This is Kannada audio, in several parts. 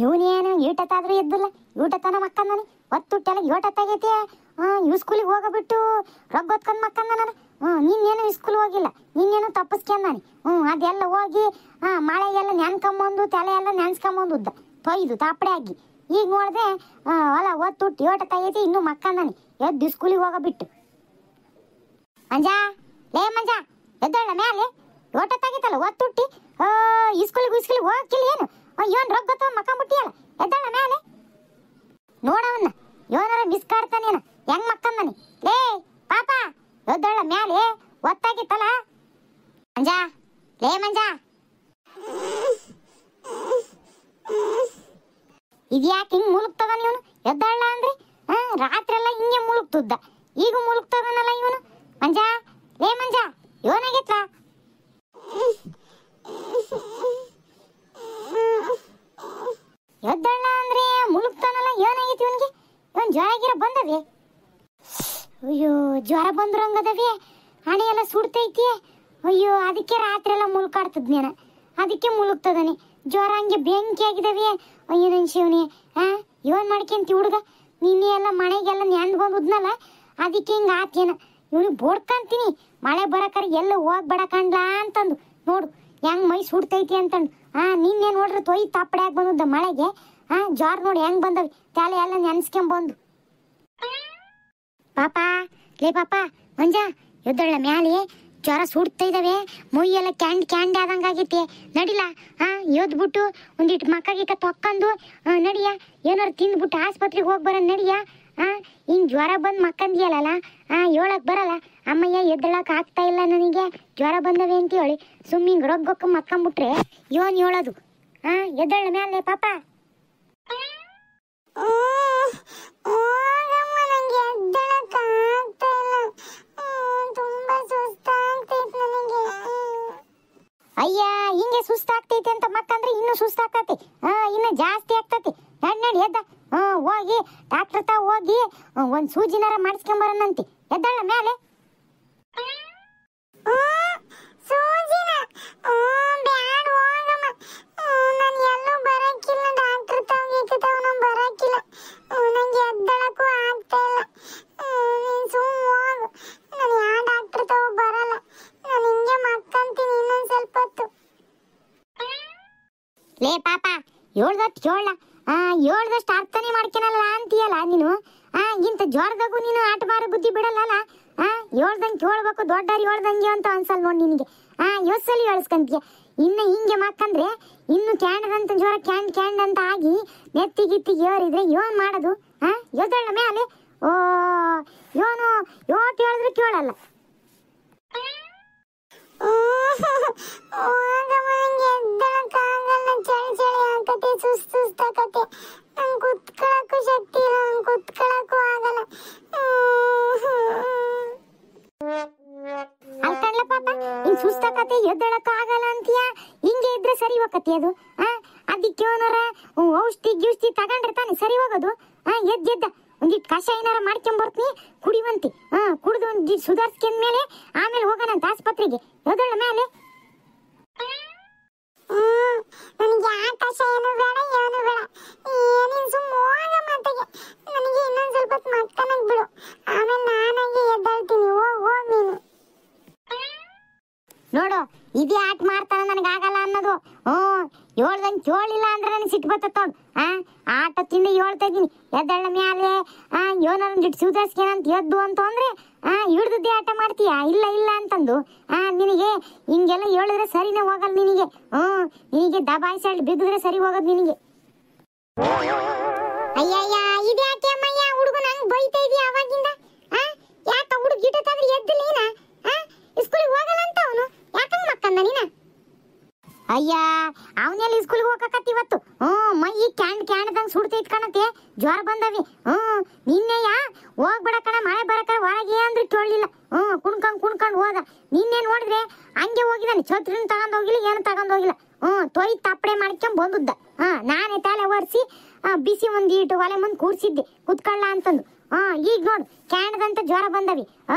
ಇವನೇನು ಈಟತ್ತಾದ್ರೂ ಎದ್ದಿಲ್ಲ, ಊಟತನ ಮಕ್ಕಂದಾನೆ. ಒತ್ತುಟ್ಟೆಲ್ಲ ಏಟತ್ತಾಗೈತಿ. ಇವ್ ಸ್ಕೂಲಿಗೆ ಹೋಗಬಿಟ್ಟು ರೊಕ್ಕ ಹೊತ್ಕೊಂಡ್ ಮಕ್ಕಂದಾನ. ನಿನ್ನೇನು ಸ್ಕೂಲ್ ಹೋಗಿಲ್ಲ, ನಿನ್ನೇನು ತಪ್ಪಿಸ್ಕೊಂಡಾನೆ. ಅದೆಲ್ಲ ಹೋಗಿ ಮಳೆಗೆಲ್ಲ ನೆನ್ಕೊಂಬಂದು ತಲೆ ಎಲ್ಲ ನೆನ್ಸ್ಕೊಂಬಂದುದ್ದ ತೊಯ್ದು ತಾಪಡೆ ಆಗಿ. ಈಗ ನೋಡಿದ್ರೆ ಹೊಲ ಒತ್ತುಟ್ಟು ಏಟತ್ತಾಗೈತಿ, ಇನ್ನೂ ಮಕ್ಕಂದಾನೆ ಎದ್ದು ಸ್ಕೂಲಿಗೆ ಹೋಗಬಿಟ್ಟು. ಮಂಜ, ಲೇ ಮಂಜ, ಎದ್ದಳ ಮ್ಯಾಲೆ. ಏಟತ್ತಾಗಿತ್ತಲ್ಲ ಒತ್ತುಟ್ಟಿ ಸ್ಕೂಲಿಗೆ ಹೋಗಕ್ಕಿಲ್ಲ ಏನು? ಇವನ್ ರೊಕ್ಕ ಗೊತ್ತ ಮಕ್ಕಂಬಿಟ್ಟಿಯಲ್ಲ, ಎದ್ದಳ ಮ್ಯಾಲೆ. ನೋಡವನ್ನ ಇವನಾರ ಬಿಸ್ಕಾಡ್ತಾನೇನ ಹೆಂಗ್ ಮಕ್ಕಂದಾನೆ. ಲೇ ಪಾಪ, ಎದ್ದಳ ಮ್ಯಾಲೆ, ಒತ್ತಾಗಿತ್ತಲ್ಲ. ಮಂಜ, ಲೇ ಮಂಜ, ಇದ್ಯಾಕೆ ಹಿಂಗ್ ಮುಳುಗ್ತದಾನ ಇವನು? ಎದ್ದಳ ಅಂದ್ರೆ ರಾತ್ರಿ ಎಲ್ಲ ಹಿಂಗೆ ಮುಳುಗ್ತುದ್ದ, ಈಗ ಮುಳುಗ್ತದಾನಲ್ಲ ಇವನು. ಮಂಜ, ಲೇ ಮಂಜ, ಇವನಾಗಿತ್ತ? ಎದ್ದಳ ಅಂದ್ರೆ ಮುಳುಗ್ತಾನಲ್ಲ, ಏನಾಗೈತಿ ಇವನ್ಗೆ? ಇವನ್ ಜ್ವರ ಗಿರ ಬಂದವೆ? ಅಯ್ಯೋ, ಜ್ವರ ಬಂದ್ರಂಗದವೆ, ಹಣೆ ಎಲ್ಲ ಸುಡ್ತೈತಿ. ಅಯ್ಯೋ, ಅದಕ್ಕೆ ರಾತ್ರಿ ಎಲ್ಲ ಮುಳುಕಾಡ್ತದ್ನೇನ, ಅದಕ್ಕೆ ಮುಳುಗ್ತದಾನೆ. ಜ್ವರ ಹಂಗೆ ಬೆಂಕಿ ಆಗಿದವೆ. ಅಯ್ಯೋ ನನ್ ಶಿವನಿ, ಇವನ್ ಮಾಡ್ಕೊಂತಿ ಹುಡುಗ. ನಿನ್ನೆ ಎಲ್ಲ ಮಳೆಗೆಲ್ಲ ನೆಂದ್ ಬಂದುದ್ನಲ್ಲ, ಅದಕ್ಕೆ ಹಿಂಗ ಆತೇನ. ಇವನಿಗೆ ಬೋಡ್ಕಂತೀನಿ, ಮಳೆ ಬರಕರ ಎಲ್ಲ ಹೋಗ್ಬೇಡ ಕಂಡ್ಲಾ ಅಂತಂದು. ನೋಡು ಹೆಂಗ್ ಮೈ ಸುಡ್ತೈತಿ ಅಂತಂದು. ನಿನ್ನೆ ನೋಡ್ರಿ ತೊಯ್ ತಾಪಡೆ ಆಗಿ ಬಂದದ್ದ ಮಳೆಗೆ. ಜ್ವರ ನೋಡಿ ಹೆಂಗ್ ಬಂದವಿ, ತಲೆ ಎಲ್ಲ ನೆನ್ಸ್ಕೊಂಬಂದು. ಪಾಪ, ಲೇ ಪಾಪ, ಮಂಜ ಎದ್ದಳ ಮ್ಯಾಲೆ. ಜ್ವರ ಸುಡ್ತಾ ಇದಾವೆ, ಮೊಯ್ಯೆಲ್ಲ ಕ್ಯಾಂಡ್ ಆದಂಗಾಗೈತಿ. ನಡಿಲ ಎದ್ಬಿಟ್ಟು ಒಂದಿಟ್ಟು ಮಕ್ಕಗಿಕ್ಕ ತೊಕ್ಕೊಂಡು ನಡಿಯ, ಏನಾರು ತಿಂದ್ಬಿಟ್ಟು ಆಸ್ಪತ್ರೆಗೆ ಹೋಗಿ ಬರ ನಡಿಯ. ಹಿಂಗ್ ಜ್ವರ ಬಂದು ಮಕ್ಕಂದಿಯಲ್ಲ, ಹೇಳಕ್ ಬರಲ್ಲ. ಅಮ್ಮಯ್ಯ ಎದ್ದಳಕ್ ಆಗ್ತಾ ಇಲ್ಲ ನನಗೆ, ಜ್ವರ ಬಂದವೆ ಅಂತ ಹೇಳಿ ಸುಮ್ಮಿಂಗ್ ರೊಗ್ಗೊಕ್ಕ ಮಕ್ಕಂಬಿಟ್ರೆ ಇವನ್ ಹೇಳೋದು. ಎದ್ದಳ ಮ್ಯಾಲೆ ಪಾಪ. ಅಯ್ಯ, ಹಿಂಗೆ ಸುಸ್ತಾಗ್ತೈತಿ ಅಂತ ಮಕ್ಕಂದ್ರೆ ಇನ್ನೂ ಸುಸ್ತಾಗ್ತತಿ, ಇನ್ನು ಜಾಸ್ತಿ ಆಗ್ತತಿ. ನಡಿ ಎದ್ದ, ಹೋಗಿ ಡಾಕ್ಟರ್ ತಾ ಹೋಗಿ ಒಂದ್ ಸೂಜಿನಾರ ಮಾಡಿಸ್ಕೊಂಬರನಂತಿ. ಎದ್ದಳ ಮ್ಯಾಲೆ. ಲೇ ಪಾಪ, ಹೇಳ್ದಷ್ಟು ಅರ್ಥನೇ ಮಾಡ್ಕೊನಲ್ಲ ಅಂತೀಯಲ್ಲ ನೀನು. ಇಂಥ ಜ್ವರದಾಗೂ ನೀನು ಆಟ ಬಾರ ಬುದ್ಧಿ ಬಿಡಲ್ಲ. ಹೇಳ್ದಂಗೆ ಕೇಳ್ಬೇಕು, ದೊಡ್ಡವ್ರು ಹೇಳ್ದಂಗೆ ಅಂತ ಅನ್ಸಲ್ ನೋಡಿ ನಿನಗೆ. ಯೋಸಲಿ ಹೇಳ್ಸ್ಕಂತೀಯ. ಇನ್ನು ಹಿಂಗೆ ಮಕ್ಕಂದ್ರೆ ಇನ್ನು ಕ್ಯಾಂಡದಂತ ಜ್ವರ ಕ್ಯಾಂಡ್ ಅಂತ ಆಗಿ ನೆತ್ತಿಗಿತ್ತಿಗೆ ಏರಿದ್ರೆ ಏನ್ ಮಾಡೋದು? ಎದ್ದಳ ಮ್ಯಾಲೆ. ಇವನು ಯೋಟ್ ಹೇಳಿದ್ರೆ ಕೇಳಲ್ಲ. ಅಲ್ಕಣ್ಲ ಪಾಪ, ಹಿಂಗ್ ಸುಸ್ತಾಕತೆ ಎದ್ದಳಕ್ಕ ಆಗಲ್ಲ ಅಂತೀಯ. ಹಿಂಗೆ ಇದ್ರೆ ಸರಿ ಹೋಗತಿ ಅದು. ಅದಕ್ಕೆ ಏನಾರ ಔಷಧಿ ತಗೊಂಡ್ರೆ ತಾನೆ ಸರಿ ಹೋಗೋದು. ಎದ್ದ ಒಂದಿಟ್ಟು ಕಷಾಯ ಏನಾರ ಮಾಡ್ಕೊಂಡ್ ಬರ್ತೀನಿ, ಕುಡಿವಂತಿ. ಕುಡಿದು ಒಂದಿಟ್ಟು ಸುಧಾರಿಸ್ಕೊಂಡ್ಮೇಲೆ ಆಮೇಲೆ ಹೋಗೋಣಂತ ಆಸ್ಪತ್ರೆಗೆ. ಎದ್ದಳ ಮ್ಯಾಲೆ. ನನಗೆ ಆಕಾಶ ಏನು ಬೇಡ, ಏನು ಬೇಡ, ನೀನು ಸುಮ್ಮ ಹೋಗ ಮಾತೆಗೆ. ನನಗೆ ಇನ್ನೊಂದು ಸ್ವಲ್ಪ ಹೊತ್ತು ಮಕ್ಕನಾಗ ಬಿಡು, ಆಮೇಲೆ ನಾನಾಗಿ ಎದ್ದಾಳ್ತೀನಿ. ಹೋಗ್ ನೀನು. ನೋಡು, ಇದೇ ಆಟ ಮಾಡ್ತಾನ ನನಗಾಗಲ್ಲ ಅನ್ನೋದು. ಹೇಳ್ದಂಗೆ ಕೇಳಿಲ್ಲ ಅಂದ್ರೆ ನನಗೆ ಸಿಟ್ಟು ಬರ್ತದ. ಆಟ ತಿಂದು ಹೇಳ್ತಾ ಇದ್ದೀನಿ. ಎದ್ದಳ ಮ್ಯಾಲೆ ಏನಾರ ಒಂದಿಟ್ಟು ಸುಧಾರಿಸ್ಕೇನಂತ ಎದ್ದು ಅಂತ ಅಂದ್ರೆ ಹಿಡ್ದದ್ದೇ ಆಟ ಮಾಡ್ತೀಯ. ಇಲ್ಲ ಅಂತಂದು ನಿನಗೆ ಹಿಂಗೆಲ್ಲ ಹೇಳಿದ್ರೆ ಸರಿನೇ ಹೋಗಲ್ಲ ನಿನಗೆ. ನಿನಗೆ ದಬಾಯಿಸಿ ಬಿದ್ದಿದ್ರೆ ಸರಿ ಹೋಗೋದು ನಿನಗೆ. ಅಯ್ಯಯ್ಯ, ಇದ್ಯಾಕೆ ಅಮ್ಮಯ್ಯ ಹುಡುಗ ನಂಗೆ ಬೈತಾ ಇದೀಯ ಅವಾಗಿಂದ? ಯಾಕ ಹುಡುಗ ಗಿಟತಾದ್ರೆ ಎದ್ದಿಲ್ಲ ಸ್ಕೂಲಿಗೆ ಹೋಗಲ್ಲ ಅಂತ ಅವನು ಯಾಕಂಗ ಮಕ್ಕಂದ ನೀನ? ಅಯ್ಯ, ಅವನೆಲ್ಲಿ ಸ್ಕೂಲ್ಗೆ ಹೋಗಕತ್ತಿ ಇವತ್ತು. ಮೈ ಕ್ಯಾಂಡ್ದಂಗ್ ಸುಡ್ತೈತ್ ಕಣತೆ, ಜ್ವರ ಬಂದವಿ. ನಿನ್ನೆಯ ಹೋಗ್ಬೇಡ ಕಣ, ಮಳೆ ಬರಕ ಒಳಗೆ ಅಂದ್ರೆ ಕೇಳಲಿಲ್ಲ. ಕುಣ್ಕೊಂಡ್ ಹೋದ. ನಿನ್ನೆ ನೋಡಿದ್ರೆ ಹಂಗೆ ಹೋಗಿದ್ದಾನೆ, ಛತ್ರಿನ ತಗೊಂಡ್ ಹೋಗಿಲ್ಲ, ಏನು ತಗೊಂಡ್ ಹೋಗಿಲ್ಲ. ತೊಯ್ ತಪ್ಪಡೆ ಮಾಡ್ಕೊಂಡ್ ಬಂದದ್ದ. ನಾನೇ ತಲೆ ಒರೆಸಿ ಬಿಸಿ ಒಂದೀಟು ಒಲೆ ಮುಂದೆ ಕೂರ್ಸಿದ್ದೆ ಕುತ್ಕೊಳ್ಳ ಅಂತಂದು. ಈಗ ನೋಡು ಕ್ಯಾಂಡದಂತ ಜ್ವರ ಬಂದವಿ.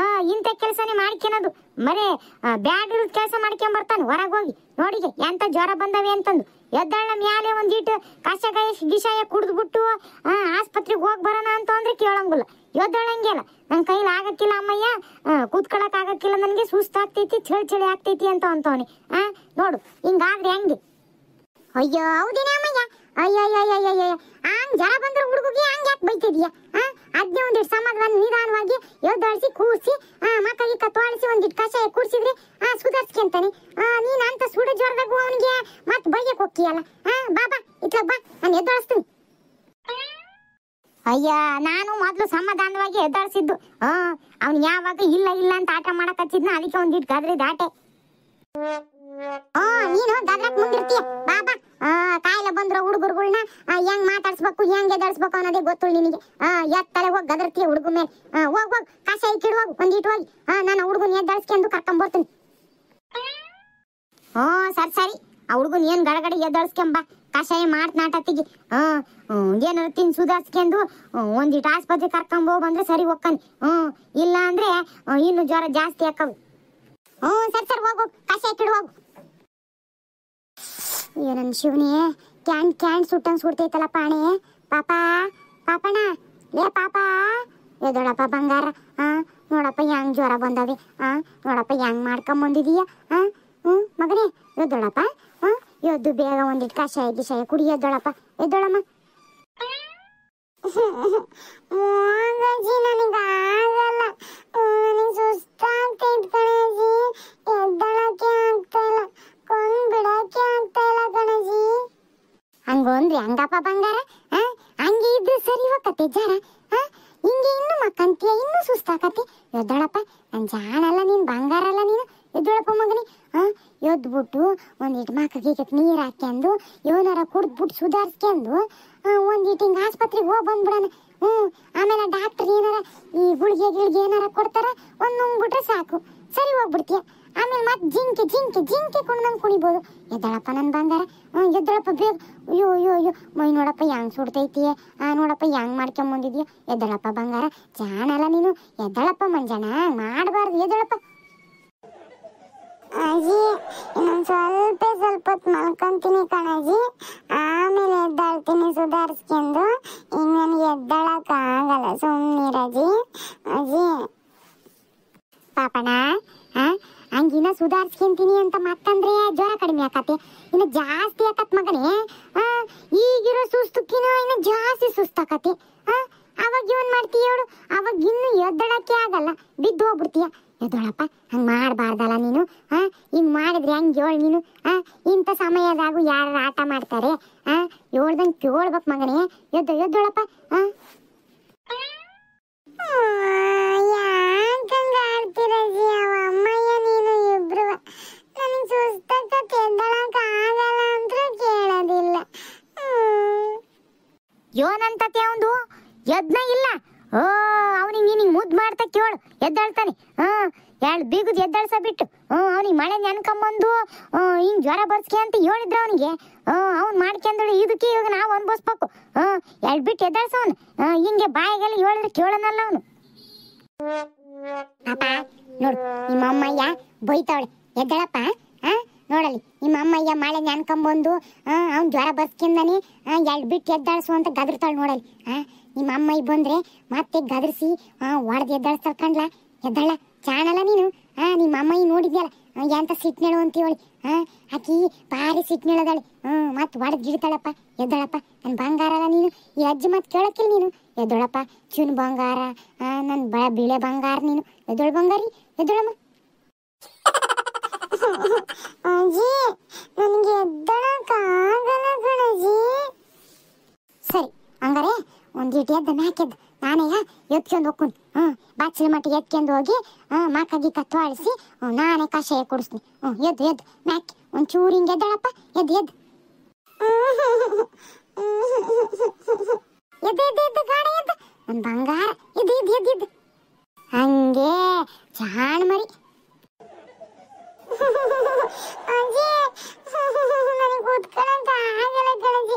ಇಂಥ ಕೆಲಸನೇ ಮಾಡ್ಕೊಳೋದು, ಬರೇ ಬ್ಯಾಡ್ ಕೆಲಸ ಮಾಡ್ಕೊಂಡ್ ಬರ್ತಾನೆ ಹೊರಗೆ ಹೋಗಿ. ನೋಡಿಗೆ ಎಂತ ಜ್ವರ ಬಂದವೆ ಅಂತಂದು. ಎದ್ದಾಳ ಮ್ಯಾಲೆ ಒಂದಿಟ್ಟು ಕಷಾಯ ಗಿಷಾಯ ಕುಡಿದ್ಬಿಟ್ಟು ಆಸ್ಪತ್ರೆಗೆ ಹೋಗಿ ಬರೋಣ ಅಂತ ಅಂದ್ರೆ ಕೇಳಂಗಿಲ್ಲ. ಎದ್ದಾಳಂಗಿಲ್ಲ, ನನ್ನ ಕೈಲಿ ಆಗಕ್ಕಿಲ್ಲ ಅಮ್ಮಯ್ಯ, ಕೂತ್ಕೊಳಕ್ ಆಗಕ್ಕಿಲ್ಲ, ನನಗೆ ಸುಸ್ತಾಗ್ತೈತಿ, ಚಳಿ ಆಗ್ತೈತಿ ಅಂತ ಅಂತವನಿ. ನೋಡು ಹಿಂಗಾದ್ರೆ ಹೆಂಗೆ? ಅಯ್ಯೋ ಹೌದೇನೆ ಅಮ್ಮಯ್ಯ, ಅಯ್ಯಯ್ಯಯ್ಯಯ್ಯ ಹಂಗ್ ಜರ ಬಂದ್ರೆ ಹುಡುಗಿಗೆ ಹಂಗೆ ಯಾಕೆ ಬೈತಿದ್ಯಾ? ಅದ್ನೇ ಒಂದಿಟ್ಟು ಸಮಾಧಾನ ನಿಧಾನವಾಗಿ ಎದ್ದಾಳಿಸಿ ಕೂರಿಸಿ ಮಕ್ಕಳಿಗೆ ಕತ್ತೋಳಿಸಿ ಒಂದಿಟ್ಟು ಕಷಾಯ ಕೂರಿಸಿದ್ರೆ ಸುಧಾರಿಸ್ಕೊಂತಾನೆ. ನೀನ್ ಅಂತ ಸುಡ ಜ್ವರದಾಗ ಅವನಿಗೆ ಮತ್ತೆ ಬೈಯಕ್ ಹೋಗ್ತೀಯಲ್ಲ. ಬಾಬಾ ಇತ್ಲಾಗ ಬಾ, ನಾನು ಎದ್ದಾಳಿಸ್ತೀನಿ. ಅಯ್ಯ ನಾನು ಮೊದ್ಲು ಸಮಾಧಾನವಾಗಿ ಎದ್ದಾಳಿಸಿದ್ದು. ಅವ್ನು ಯಾವಾಗ ಇಲ್ಲ ಇಲ್ಲ ಅಂತ ಆಟ ಮಾಡಕ್ ಹಚ್ಚಿದ್ನ, ಅದಕ್ಕೆ ಒಂದಿಟ್ಟು ಗದ್ರಿದ ಆಟೆ. ನೀನು ಗದ್ರಕ್ ಮುಂದಿರ್ತೀಯ ಬಾಬಾ. ಕಾಯಿಲೆ ಬಂದ್ರ ಹುಡುಗರುಗಳ್ನ ಹೆಂಗ್ ಮಾತಾಡ್ಸ್ಬೇಕು, ಹೆಂಗ್ ಎದಾಡ್ಸ್ಬೇಕು ಅನ್ನೋದೇ ಗೊತ್ತು ನಿನಗೆ. ಎತ್ತಲೆ ಹೋಗಿ ಗದರ್ತೀಯ ಹುಡುಗ ಮೇಲೆ. ಹೋಗ್ ಕಷಾಯ ಕಿಡ್ ಹೋಗು ಒಂದಿಟ್ಟು ಹೋಗಿ. ನಾನು ಹುಡುಗನ ಎದ್ದಾಡ್ಸ್ಕೊಂಡು ಕರ್ಕೊಂಡ್ ಬರ್ತೀನಿ. ಸರಿ ಆ ಹುಡುಗನ್ ಏನ್ ಗಡಗಡೆ ಎದ್ದಾಡ್ಸ್ಕೊಂಬ, ಕಷಾಯ ಮಾಡ್ತನಾಟತ್ತಿಗೆ ಏನಾರ ತಿನ್ ಸುಧಾರ್ಸ್ಕೊಂಡು ಒಂದಿಟ್ಟು ಆಸ್ಪತ್ರೆ ಕರ್ಕೊಂಡ್ ಬಂದ್ರೆ ಸರಿ ಹೋಗ್ಕನಿ. ಇಲ್ಲ ಅಂದ್ರೆ ಇನ್ನು ಜ್ವರ ಜಾಸ್ತಿ ಹಾಕವು. ಸರಿ ಹೋಗು, ಕಷಾಯ ಕಿಡ್ ಹೋಗು. ಏನನ್ ಶಿವನೇ, ಕ್ಯಾನ್ ಸುಟ್ಟಂಗ್ ಸುಡ್ತೈತಲ್ಲ ಪಾಣೆ. ಪಾಪಣ ಲೇ ಪಾಪ, ಎದೋಳಪ್ಪ ಬಂಗಾರ. ನೋಡಪ್ಪ ಹೆಂಗ್ ಜ್ವರ ಬಂದವೆ. ನೋಡಪ್ಪ ಹೆಂಗ್ ಮಾಡ್ಕೊಂಡ್ ಬಂದಿದೀಯ. ಮಗನೇ ಎದ್ದೋಳಪ್ಪ, ಎದ್ದು ಬೇಗ ಒಂದಿಟ್ಟು ಕಷಾಯ ಗಿಷಾಯ ಕುಡಿ. ಎದ್ದೋಳಪ್ಪ, ಎದ್ದೋಳಮ್ಮ. ನನಗಾಗಲ್ಲ, ನನಗೆ ಸುಸ್ತಾಗ್ತೈತ್ ಕಣಜಿ, ಎದ್ದಳಕ್ಕೆ ಆಗ್ತಾ ಇಲ್ಲ, ಕೊಂಡ್ಬಿಡಕ್ಕೆ ಆಗ್ತಾ ಇಲ್ಲ ಕಣಜಿ. ಹಂಗೊಂದ್ರಿ ಹಂಗಪ್ಪ ಬಂಗಾರ, ಹಂಗೆ ಇದ್ರೆ ಸರಿ ಹೋಗತ್ತೆ ಜ್ವರ. ಹಿಂಗೆ ಇನ್ನು ಮಕ್ಕಂತೀಯ, ಇನ್ನು ಸುಸ್ತಾಕತಿ. ಎದ್ದಳಪ್ಪ, ನನ್ ಜಾಣಲ್ಲ ನೀನ್, ಬಂಗಾರ ಅಲ್ಲ ನೀನು. ಎದ್ದಳಪ್ಪ ಮಗನಿ. ಎದ್ಬಿಟ್ಟು ಒಂದಿಟ್ಟು ಮಕ್ಕಳಿಗೆ ನೀರು ಹಾಕ್ಯಂಡು ಏನಾರ ಕುಡ್ದ್ಬಿಟ್ಟು ಸುಧಾರಿಸ್ಕೊಂಡು ಒಂದಿಟ್ಟು ಹಿಂಗೆ ಆಸ್ಪತ್ರೆಗೆ ಹೋಗಿ ಬಂದ್ಬಿಡೋಣ. ಆಮೇಲೆ ಡಾಕ್ಟರ್ ಏನಾರ ಈ ಗುಳಿಗೆ ಏನಾರ ಕೊಡ್ತಾರ, ಒಂದು ನುಂಗ್ಬಿಟ್ರೆ ಸಾಕು, ಸರಿ ಹೋಗ್ಬಿಡ್ತೀಯ. ಆಮೇಲೆ ಮತ್ತೆ ಜಿಂಕೆ ಕುಣ್ದಂಗೆ ಕುಣಿಬೋದು. ಎದ್ದಳಪ್ಪ ನನ್ನ ಬಂಗಾರ, ಎದ್ದಳಪ್ಪ ಬೇಗ. ಅಯ್ಯೋ ಮೈ ನೋಡಪ್ಪ ಹೆಂಗ್ ಸುಡ್ತೈತಿ. ನೋಡಪ್ಪ ಹೆಂಗ್ ಮಾಡ್ಕೊಂಬಂದಿದ್ಯಾ. ಎದ್ದಳಪ್ಪ ಬಂಗಾರ, ಜಾಣಲ್ಲ ನೀನು. ಎದ್ದಳಪ್ಪ ಮಂಜಾನ, ಮಾಡಬಾರ್ದು. ಎದ್ದಳಪ್ಪ. ಅಜ್ಜಿ ಇನ್ನೊಂದು ಸ್ವಲ್ಪ ಹೊತ್ತು ಮಲ್ಕೊಂತೀನಿ ಕಣಜ್ಜಿ, ಆಮೇಲೆ ಎದ್ದಾಳ್ತೀನಿ ಸುಧಾರಿಸ್ಕೊಂಡು. ಈಗ ನನಗೆ ಎದ್ದಾಳಕ್ ಆಗಲ್ಲ, ಸುಮ್ಮನಿರಜ್ಜಿ. ಅಜ್ಜಿ ಪಾಪಣ, ಹಂಗಿನ ಸುಧಾರಿಸ್ಕೊಂತೀನಿ ಅಂತ ಮತ್ತಂದ್ರೆ ಜ್ವರ ಕಡಿಮೆ ಆಕತಿ, ಇನ್ನು ಜಾಸ್ತಿ ಆಕತ್ ಮಗನೇ. ಈಗಿರೋ ಸುಸ್ತಕ್ಕಿನ ಇನ್ನು ಜಾಸ್ತಿ ಸುಸ್ತಾಕತಿ. ಅವಾಗ ಏನ್ ಮಾಡ್ತೀಯ ಹೇಳು? ಅವಾಗ ಇನ್ನು ಎದ್ದಳಕ್ಕೆ ಆಗಲ್ಲ, ಬಿದ್ದು ಹೋಗ್ಬಿಡ್ತೀಯ. ಎದ್ದೋಳಪ್ಪ, ಹಂಗ್ ಮಾಡಬಾರ್ದಲ್ಲ ನೀನು. ಹಿಂಗ್ ಮಾಡಿದ್ರೆ ಹಂಗ್ ಹೇಳು ನೀನು. ಇಂಥ ಸಮಯದಾಗೂ ಯಾರು ಆಟ ಮಾಡ್ತಾರೆ? ಹೇಳ್ದಂಗೆ ಕೇಳ್ಬೇಕು ಮಗನೇ. ಎದ್ದೋಳಪ್ಪ. ಯಾಕಂಗ ಆಡ್ತಿರಜಿ ಅವ ಅಮ್ಮಯ್ಯ ನೀನು ಇಬ್ರು? ನನಗೆ ಸುಸ್ತಾಗತ್ತೆ, ಎದ್ದಳಕ ಆಗಲ್ಲ ಅಂತ ಕೇಳೋದಿಲ್ಲ. ಯೋನಂತತೆ ಅವಂದು ಎದ್ನ ಇಲ್ಲ. ಅವನಿಗೆ ನೀನಿಗೆ ಮುದ್ದು ಮಾಡ್ತಾ ಕೇಳು, ಎದ್ದಾಳ್ತಾನೆ. ಎರಡು ಬೀಗುದು ಎದ್ದಾಳ್ಸ ಬಿಟ್ಟು ಅವನಿಗೆ ಮಳೆ ನೆನ್ಕೊಂಬಂದು ಹಿಂಗ್ ಜ್ವರ ಬರ್ಸ್ಕೆ ಅಂತ ಹೇಳಿದ್ರ ಅವನಿಗೆ. ಅವ್ನು ಮಾಡ್ಕೊಂಡಳು, ಇದಕ್ಕೆ ಇವಾಗ ನಾವು ಅನ್ಭವಿಸ್ಬೇಕು. ಎರಡು ಬಿಟ್ಟು ಎದ್ದಾಳ್ಸವನು. ಹಿಂಗೆ ಬಾಯಿಗೆಲ್ಲ ಹೇಳಿದ್ರೆ ಕೇಳೋನಲ್ಲ ಅವನು. ಪಾಪ ನೋಡು, ನಿಮ್ಮ ಅಮ್ಮಯ್ಯ ಬೈತಾವಳೆ. ಎದ್ದಾಳಪ್ಪ. ನೋಡಲಿ, ನಿಮ್ಮ ಅಮ್ಮಯ್ಯ ಮಳೆ ನೆನ್ಕೊಂಬಂದು ಅವ್ನು ಜ್ವರ ಬರ್ಸ್ಕೊಂಡನಿ, ಎರಡು ಬಿಟ್ಟು ಎದ್ದಾಳ್ಸು ಅಂತ ಗದರ್ತಾಳೆ. ನೋಡಲಿ, ನಿಮ್ಮ ಅಮ್ಮಯ್ಯ ಬಂದ್ರೆ ಮತ್ತೆ ಗದರ್ಸಿ ಹೊಡೆದು ಎದ್ದಾಳ್ಸ್ತಾಳ ಕಣ್ಲ. ಎದ್ದಾಳ, ಚಾಣಲ್ಲ ನೀನು. ನಿಮ್ಮ ಅಮ್ಮಯ್ಯ ನೋಡಿದ್ಯಲ್ಲ ಎಂತ ಸಿಟ್ನೇಳು ಅಂತೀವಳಿ. ಆಕಿ ಭಾರಿ ಸಿಟ್ನೇಳದಾಳೆ. ಮತ್ತೆ ಹೊಡೆದು ಗಿಡ್ತಾಳಪ್ಪ. ಎದ್ದಾಳಪ್ಪ, ನನ್ನ ಬಂಗಾರ ಅಲ್ಲ ನೀನು. ಈ ಅಜ್ಜಿ ಮತ್ತೆ ಕೇಳಕ್ಕಿಲ್ಲ ನೀನು. ಎದ್ದೋಳಪ್ಪ, ಚುನ್ ಬಂಗಾರ, ನನ್ನ ಬಿಳೆ ಬಂಗಾರ ನೀನು. ಎದ್ದೋಳು ಬಂಗಾರಿ, ಎದ್ದೋಳಮ್ಮ. ಅಜ್ಜಿ ನನಗೆ ಎದ್ದಳಕ್ಕಾಗಲ್ಲ ಕಣಜ್ಜಿ. ಸರಿ ಹಂಗಾರೆ ಒಂದಿಟ್ಟು ಎದ್ದ ಮ್ಯಾಕೆದ್ದು ನಾನೇ ಎತ್ಕೊಂಡು ಹೋಗ್ಕೊಂಡು ಬಾಚಿನ ಮಟ್ಟಿಗೆ ಎತ್ಕೊಂಡು ಹೋಗಿ ಮಕ್ಕಗಿ ಕತ್ತವಾಳಿಸಿ ನಾನೇ ಕಷಾಯ ಕುಡಿಸ್ತೀನಿ. ಎದ್ದು ಮ್ಯಾಕೆ ಒಂಚೂರು ಹಿಂಗೆ ಎದ್ದಳಪ್ಪ. ಎದ್ದು ಗಾಢ ಎದ್ದು ನನ್ನ ಬಂಗಾರ. ಎದ್ದು ಹಂಗೆ ಜಾಣ ಮರಿ. ಅಜ್ಜಿ ನನಗೆ ಕೂತ್ಕೊಳ್ಳಂತ ಆಗಲ್ಲ ಕಣಜ್ಜಿ,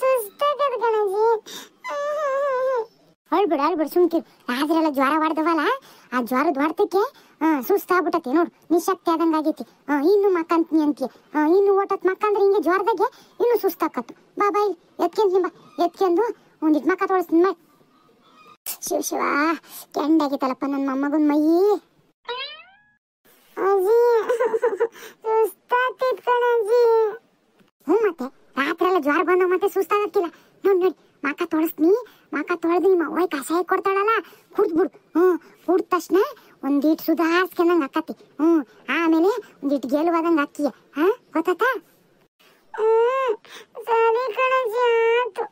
ಸುಸ್ತಾಗದ ಕಣಜ್ಜಿ. ಅಳ್ಬಿಡು ಸುಮ್ಕಿರು. ರಾತ್ರೆಲ್ಲ ಜ್ವರ ಹೊಡೆದವಲ್ಲ, ಆ ಜ್ವರದ ಹೊಡೆತಕ್ಕೆ ಸುಸ್ತಾಗ್ಬಿಟ್ಟತಿ ನೋಡು, ನಿಶಕ್ತಿ ಆದಂಗೆ ಆಗೈತಿ. ಇನ್ನು ಮಕ್ಕಂತೀನಿ ಅಂತೀಯ, ಇನ್ನು ಓಟತ್ ಮಕ್ಕಂದ್ರೆ ಹಿಂಗೆ ಜ್ವರದಾಗೆ ಇನ್ನು ಸುಸ್ತಾಕತ್ತು. ಬಾ ಬಾಯಿ ಎತ್ಕೊಂತೀನಿ, ಬಾ ಎತ್ಕೊಂಡು ಒಂದಿಟ್ಟು ಮಕ್ಕ ತೊಳಸ್ತೀನಿ ಮೈ. ಶಿವ ಶಿವ, ಕೆಂಡಾಗಿತ್ತಲ್ಲಪ್ಪ ನನ್ನ ಮೊಮ್ಮಗನ ಮೈ. ಅಜ್ಜಿ ಸುಸ್ತಾಗ್ತಿತ್ತು ಕಣಜ್ಜಿ. ಮತ್ತೆ ರಾತ್ರಿ ಎಲ್ಲ ಜ್ವರ ಬಂದ ಮತ್ತೆ ಸುಸ್ತಾಗಕ್ಕಿಲ್ಲ. ನೋಡಿ ಮಕ್ಕ ತೊಳಸ್ತೀನಿ, ಮಕ್ಕ ತೊಳೆದು ನಿಮ್ಮ ಅವ್ವ ಕಷಾಯ ಕೊಡ್ತಾಳಲ್ಲ, ಕುಡ್ದ್ಬಿಡು. ಕುಡ್ದ ತಕ್ಷಣ ಒಂದಿಟ್ಟು ಸುಧಾರಿಸ್ಕೊಂಡಂಗೆ ಅಕ್ಕತಿ. ಆಮೇಲೆ ಒಂದಿಟ್ಟು ಗೆಲುವಾದಂಗೆ ಅಕ್ಕಿಯ. ಗೊತ್ತಾತ? ಸರಿ ಕಣಜ್ಜಿ, ಆತು.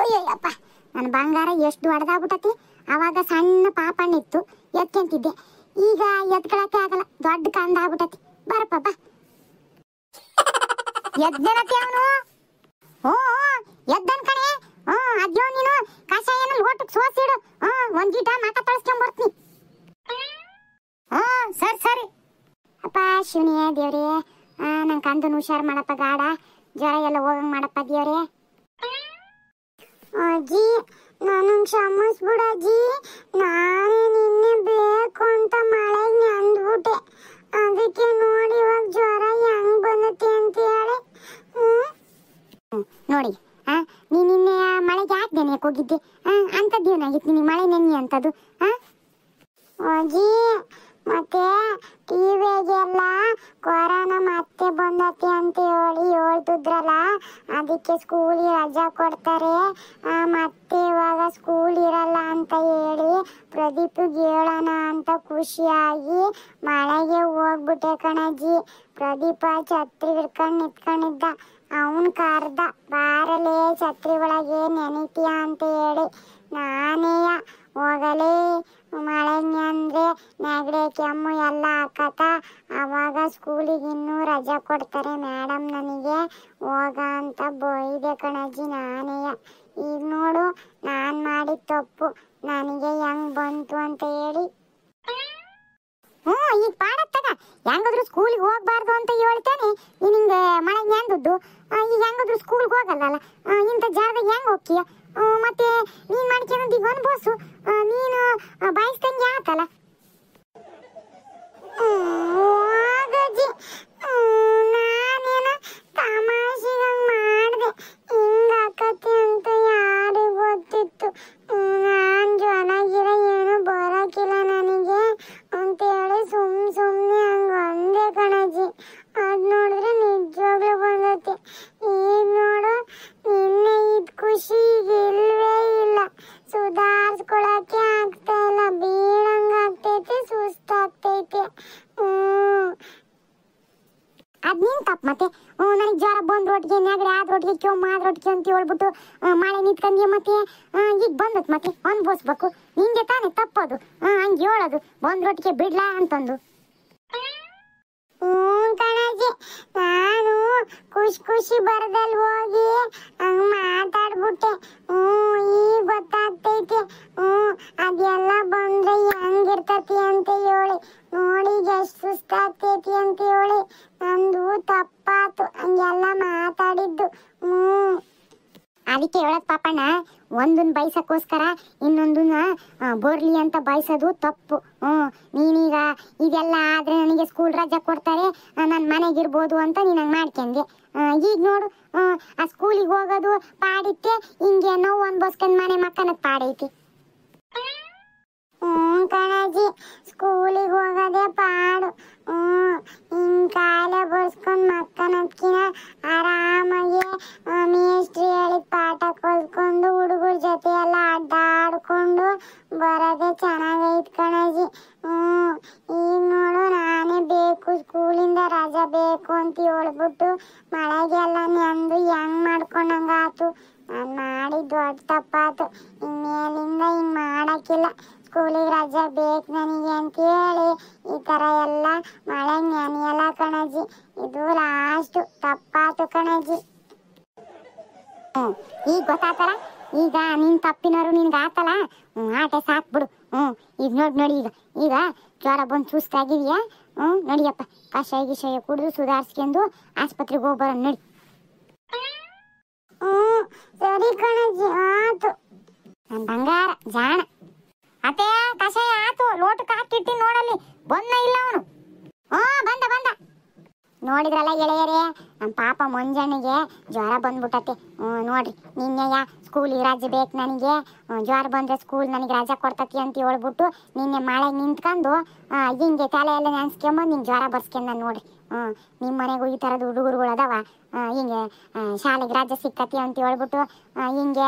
ಅಯ್ಯಯ್ಯಪ್ಪ, ನನ್ನ ಬಂಗಾರ ಎಷ್ಟು ಹೊಡೆದಾಗ್ಬಿಟ್ಟತಿ. ಅವಾಗ ಸಣ್ಣ ಪಾಪಣ್ಣಿತ್ತು, ಎತ್ಕೊಂತಿದ್ದೆ. ಈಗ ಎತ್ಕೊಳಕ್ಕೆ ಆಗಲ್ಲ, ದೊಡ್ಡ ಕಂದ ಆಗ್ಬಿಟ್ಟತಿ. ಬರಪ್ಪ ಬಾ. ಎದ್ದೇನತಿ ಅವನು? ಎದ್ದನ್ ಕಣೆ. ಅದ್ಯೋ ನೀನು ಕಷಾಯನ ಲೋಟಕ್ಕೆ ಸೋಸಿಡು. ಒಂದೀಟ ಮಕ ತೊಳಸ್ಕೊಂಡ್ಬರ್ತೀನಿ. ಸರಿ ಸರಿ. ಅಪ್ಪ ಶಿವನಿಯೇ ದೇವ್ರೇ, ನಂಗೆ ಕಂದನು ಹುಷಾರು ಮಾಡಪ್ಪ, ಗಾಡ ಜ್ವರ ಎಲ್ಲ ಹೋಗಂಗ್ ಮಾಡಪ್ಪ ದೇವ್ರೇ. ಅಜ್ಜಿ ನನಗೆ ಕ್ಷಮಿಸ್ಬಿಡಜ್ಜಿ, ನಾನೇ ನಿನ್ನೆ ಬೇಕು ಅಂತ ಮಳೆಗೆ ನೆಂದ್ಬಿಟ್ಟೆ. ಅದಕ್ಕೆ ನೋಡಿ ಇವಾಗ ಜ್ವರ ಹೆಂಗ್ ಬಂದತಿ ಅಂತ ಹೇಳಿ. ನೋಡಿ ನೀನ್ ನಿನ್ನೆ ಮಳೆಗೆ ಯಾಕೆ ನೆನೆಯಕ್ಕೆ ಹೋಗಿದ್ದೆ? ಅಂಥದ್ದೇನಾಗಿತ್ತು ನಿನಗೆ ಮಳೆ ನೆನೆ ಅಂತದ್ದು? ಅಜ್ಜಿ ಮತ್ತೆ ಟಿವಿಗೆಲ್ಲ ಕೊರೋನಾ ಮತ್ತೆ ಬಂದತಿ ಅಂತ ಹೇಳಿ ಹೇಳ್ತಿದ್ರಲ್ಲ, ಅದಕ್ಕೆ ಸ್ಕೂಲಿಗೆ ರಜಾ ಕೊಡ್ತಾರೆ, ಮತ್ತೆ ಇವಾಗ ಸ್ಕೂಲ್ ಇರಲ್ಲ ಅಂತ ಹೇಳಿ ಪ್ರದೀಪ್ಗೆ ಹೇಳೋಣ ಅಂತ ಖುಷಿಯಾಗಿ ಮಳೆಗೆ ಹೋಗ್ಬಿಟ್ಟೆ ಕಣಜ್ಜಿ. ಪ್ರದೀಪ ಛತ್ರಿ ಹಿಡ್ಕೊಂಡು ನಿಂತ್ಕೊಂಡಿದ್ದ, ಅವನ್ ಕರ್ದ, ಬಾರಲೇ ಛತ್ರಿ ಒಳಗೆ ನೆನಿತೀಯ ಅಂತ ಹೇಳಿ. ನಾನೇಯ ಹೋಗಲೇ ಮಳೆ ಅಂದ್ರೆ ನೆಗಡಿ ಕೆಮ್ಮು ಎಲ್ಲ ಹಾಕತ್ತ. ಅವಾಗ ಸ್ಕೂಲಿಗೆ ಇನ್ನೂ ರಜಾ ಕೊಡ್ತಾರೆ ಮೇಡಮ್, ನನಗೆ ಹೋಗ ಅಂತ ಬೈದೆ ಕಣಜ್ಜಿ ನಾನೇಯ. ಈಗ ನೋಡು ನಾನು ಮಾಡಿದ ತಪ್ಪು ನನಗೆ ಹೆಂಗ್ ಬಂತು ಅಂತ ಹೇಳಿ. ಈಗ ಪಾಡತ್ತಗ ಹೆಂಗಾದ್ರು ಸ್ಕೂಲಿಗೆ ಹೋಗ್ಬಾರ್ದು ಅಂತ ಹೇಳ್ತೇನೆ. ನಿಂಗೆ ಮಳೆ ನೆಂದದ್ದು, ಈಗ ಹೆಂಗಾದ್ರು ಸ್ಕೂಲ್ಗೆ ಹೋಗಲ್ಲ, ಇಂಥ ಜಾಗದಾಗ ಹೆಂಗ್ ಹೋಗ್ತೀಯ? ಮತ್ತೆ ನೀನ್ ಮಾಡ್ಕೊಂಡು ಈಗ ಅನ್ಬೋಸು, ನೀನು ಬಾಯಿಸ್ದಂಗೆ ಆತಲ್ಲ. ಹೋಗಜ್ಜಿ, ನಾನೇನ ತಮಾಷೆಗಂಗ್ ಮಾಡ್ದೆ, ಹಿಂಗಾಕತಿ ಅಂತ ಯಾರಿಗೂ ಗೊತ್ತಿತ್ತು. ನಾನ್ ಜ್ವರಗಿರ ಏನು ಬರಕಿಲ್ಲ ನನಗೆ ಅಂತೇಳಿ ಸುಮ್ನೆ ಹಂಗ ಅಂದೆ ಕಣಜ್ಜಿ. ಅದ್ ನೋಡಿದ್ರೆ ನಿಜವಾಗ್ಲೂ ಬಂದೈತಿ. ಈಗ ನೋಡು ನಿನ್ನೆ ಇದ್ ಖುಷಿ ಇಲ್ವೇ ಇಲ್ಲ, ಸುಧಾರಿಸ್ಕೊಳಕ್ಕೆ ಆಗ್ತಾ ಇಲ್ಲ, ಬೀಳಂಗ ಆಗ್ತೈತಿ, ಸುಸ್ತಾಗ್ತೈತಿ. ಅದ್ ನಿನ್ ತಪ್ಪ. ಮತ್ತೆ ನನಗೆ ಜ್ವರ ಬಂದ್ರೊಟ್ಟಿಗೆ ನೆಗಡಿ ಆದ್ರೊಟ್ಟಿಗೆ ಕೆಮ್ಮು ಆದ್ರೊಟ್ಟಿಗೆ ಅಂತ ಹೇಳ್ಬಿಟ್ಟು ಮಳೆ ನಿಂತ್ಕೊಂಡ್ಯ, ಮತ್ತೆ ಈಗ ಬಂದತ್ ಮತ್ತೆ ಅನ್ಭವಿಸ್ಬೇಕು. ನಿಂಗೆ ತಾನೇ ತಪ್ಪದು, ಹಂಗೆ ಹೇಳೋದು ಬಂದ್ರೊಟ್ಟಿಗೆ ಬಿಡ್ಲಾ ಅಂತಂದು. ಕಣಜ್ಜಿ, ನಾನು ಖುಷಿ ಬರದಲ್ಲಿ ಹೋಗಿ ಹಂಗ ಮಾತಾಡ್ಬಿಟ್ಟೆ. ಈಗ ಗೊತ್ತಾಗ್ತೈತಿ ಅದೆಲ್ಲ ಬಂದ್ರೆ ಹೆಂಗಿರ್ತತಿ ಅಂತ ಹೇಳಿ. ನೋಡಿ ಎಷ್ಟು ಸುಸ್ತಾಗ್ತೈತಿ ಅಂತ ಹೇಳಿ. ನಂದು ತಪ್ಪಾತು ಹಂಗೆಲ್ಲ ಮಾತಾಡಿದ್ದು. ಅದಕ್ಕೆ ಹೇಳದ್ ಪಾಪಣ್ಣ, ಒಂದನ್ನ ಬಯಸಕ್ಕೋಸ್ಕರ ಇನ್ನೊಂದನ್ನ ಬರ್ಲಿ ಅಂತ ಬಯಸೋದು ತಪ್ಪು. ನೀನೀಗ ಇದೆಲ್ಲ ಆದ್ರೆ ನನಗೆ ಸ್ಕೂಲ್ ರಜಾ ಕೊಡ್ತಾರೆ, ನನ್ನ ಮನೆಗಿರ್ಬೋದು ಅಂತ ನೀನ್ ಹಂಗೆ ಮಾಡ್ಕೊಂಡೆ. ಈಗ ನೋಡು ಆ ಸ್ಕೂಲಿಗೆ ಹೋಗೋದು ಪಾಡಿತ್ತೆ, ಹಿಂಗೆ ನೋವು ಅನ್ಬೋಸ್ಕೊಂಡ್ ಮನೆ ಮಕ್ಕನದ್ ಪಾಡೈತಿ. ಕಣಜ್ಜಿ, ಸ್ಕೂಲಿಗೆ ಹೋಗೋದೇ ಪಾಡು. ಹಿಂಗ್ ಕಾಯಿಲೆ ಬರ್ಸ್ಕೊಂಡ್ ಮಕ್ಕನದ್ಕಿನ ಆರಾಮಾಗಿ ಮೇಸ್ಟ್ರಿ ಹೇಳಿದ ಪಾಠ ಕಲ್ತ್ಕೊಂಡು ಹುಡುಗರ ಜೊತೆ ಎಲ್ಲ ಅಡ್ಡಾಡ್ಕೊಂಡು ಬರೋದೇ ಚೆನ್ನಾಗೈತ್ ಕಣಜ್ಜಿ. ಈಗ ನೋಡು ನಾನೇ ಬೇಕು ಸ್ಕೂಲಿಂದ ರಜಾ ಬೇಕು ಅಂತ ಹೇಳ್ಬಿಟ್ಟು ಮಳೆಗೆಲ್ಲ ನೆಂದು ಹೆಂಗ್ ಮಾಡ್ಕೊಂಡಂಗಾತು. ನಾನು ಮಾಡಿದ ದೊಡ್ಡ ತಪ್ಪಾತು. ಇನ್ಮೇಲಿಂದ ಹಿಂಗ್ ಮಾಡಕ್ಕಿಲ್ಲ. ಸ್ಕೂಲಿಗೆ ರಜಾ ಬೇಕು ನನಗೆ ಅಂತ ಹೇಳಿ ಈ ತರ ಎಲ್ಲ ಮಳೆ ನೆನೆಯಲ್ಲ ಕಣಜ್ಜಿ. ಇದು ಲಾಸ್ಟ್ ತಪ್ಪಾತು ಕಣಜ್ಜಿ. ಈಗ ಗೊತ್ತಾತಲ್ಲ, ಈಗ ನಿನ್ ತಪ್ಪಿನವರು ನಿನ್ಗೆ ಆತಲ್ಲ, ಆಟೆ ಸಾಕ್ಬಿಡು. ಈಗ ನೋಡಿ ಈಗ ಜ್ವರ ಬಂದು ಸುಸ್ತಾಗಿದೆಯಾ? ನಡಿಯಪ್ಪ, ಕಷಾಯ ಗಿಷಾಯ ಕುಡಿದು ಸುಧಾರಿಸ್ಕೊಂಡು ಆಸ್ಪತ್ರೆಗೆ ಹೋಗಿ ಬರೋಣ ನಡಿ. ಸರಿ ಕಣಜ್ಜಿ, ಆತು. ನನ್ನ ಬಂಗಾರ ಜಾಣ. ಅತ್ತೆ ಕಷಾಯ ಆತು, ಲೋಟಕ್ಕೆ ಹಾಕಿಟ್ಟಿ ನೋಡಲ್ಲಿ, ಬಂದ ನೋಡಿದ್ರಲ್ಲ ಗೆಳೆಯರೇ, ನಮ್ಮ ಪಾಪ ಮಂಜಣ್ಣಗೆ ಜ್ವರ ಬಂದ್ಬಿಟ್ಟತೆ. ನೋಡ್ರಿ ನಿನ್ನೆಯ ಸ್ಕೂಲಿಗೆ ರಜೆ ಬೇಕು ನನಗೆ, ಜ್ವರ ಬಂದರೆ ಸ್ಕೂಲ್ ನನಗೆ ರಜೆ ಕೊಡ್ತತಿ ಅಂತ ಹೇಳ್ಬಿಟ್ಟು ನಿನ್ನೆ ಮಳೆ ನಿಂತ್ಕೊಂಡು ಹಿಂಗೆ ತಲೆ ಎಲ್ಲ ನೆನ್ಸ್ಕೊಂಬಂದು ನಿಂಗೆ ಜ್ವರ ಬರ್ಸ್ಕೊಂಡ ನೋಡ್ರಿ. ನಿಮ್ಮ ಮನೆಗೂ ಈ ಥರದ ಹುಡುಗರುಗಳು ಅದಾವ, ಹಿಂಗೆ ಶಾಲೆಗೆ ರಜೆ ಸಿಕ್ಕತಿ ಅಂತ ಹೇಳ್ಬಿಟ್ಟು ಹಿಂಗೆ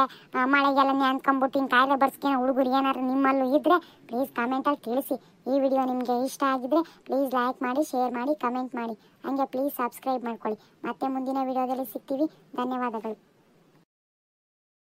ಮಳೆಗೆಲ್ಲ ನೆನ್ಸ್ಕೊಂಬಿಟ್ಟು ಹಿಂಗೆ ಕಾಯಿಲೆ ಬರ್ಸ್ಕೊಂಡು ಹುಡುಗರು ಏನಾದ್ರು ನಿಮ್ಮಲ್ಲೂ ಇದ್ದರೆ ಪ್ಲೀಸ್ ಕಮೆಂಟಲ್ಲಿ ತಿಳಿಸಿ. ಈ ವಿಡಿಯೋ ನಿಮಗೆ ಇಷ್ಟ ಆಗಿದ್ರೆ ಪ್ಲೀಸ್ ಲೈಕ್ ಮಾಡಿ, ಶೇರ್ ಮಾಡಿ, ಕಮೆಂಟ್ ಮಾಡಿ. ಹಾಗೆ ಪ್ಲೀಸ್ ಸಬ್ಸ್ಕ್ರೈಬ್ ಮಾಡ್ಕೊಳ್ಳಿ. ಮತ್ತೆ ಮುಂದಿನ ವಿಡಿಯೋದಲ್ಲಿ ಸಿಗ್ತೀವಿ. ಧನ್ಯವಾದಗಳು.